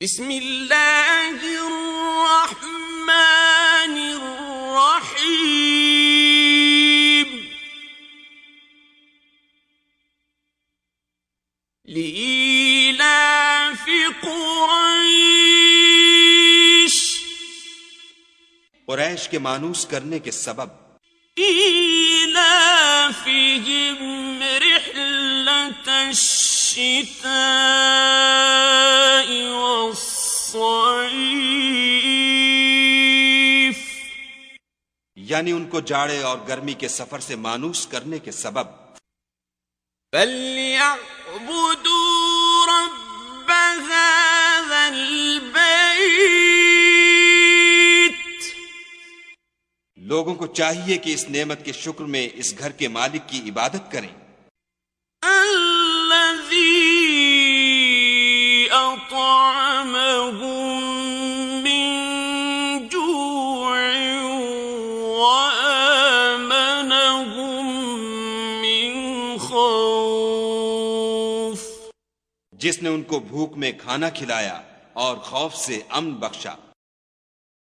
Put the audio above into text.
بسم اللہ الرحمن الرحیم لإیلاف قریش قریش کے مانوس کرنے کے سبب ایلافہم رحلۃ الشتاء والصیف، یعنی ان کو جاڑے اور گرمی کے سفر سے مانوس کرنے کے سبب فَلْيَعْبُدُوا رَبَّ هَذَا الْبَيْتِ، لوگوں کو چاہیے کہ اس نعمت کے شکر میں اس گھر کے مالک کی عبادت کریں الَّذِي أَطْعَمَهُم مِّن جُوعٍ وَآمَنَهُم مِّن خَوْفٍ، جس نے ان کو بھوک میں کھانا کھلایا اور خوف سے امن بخشا۔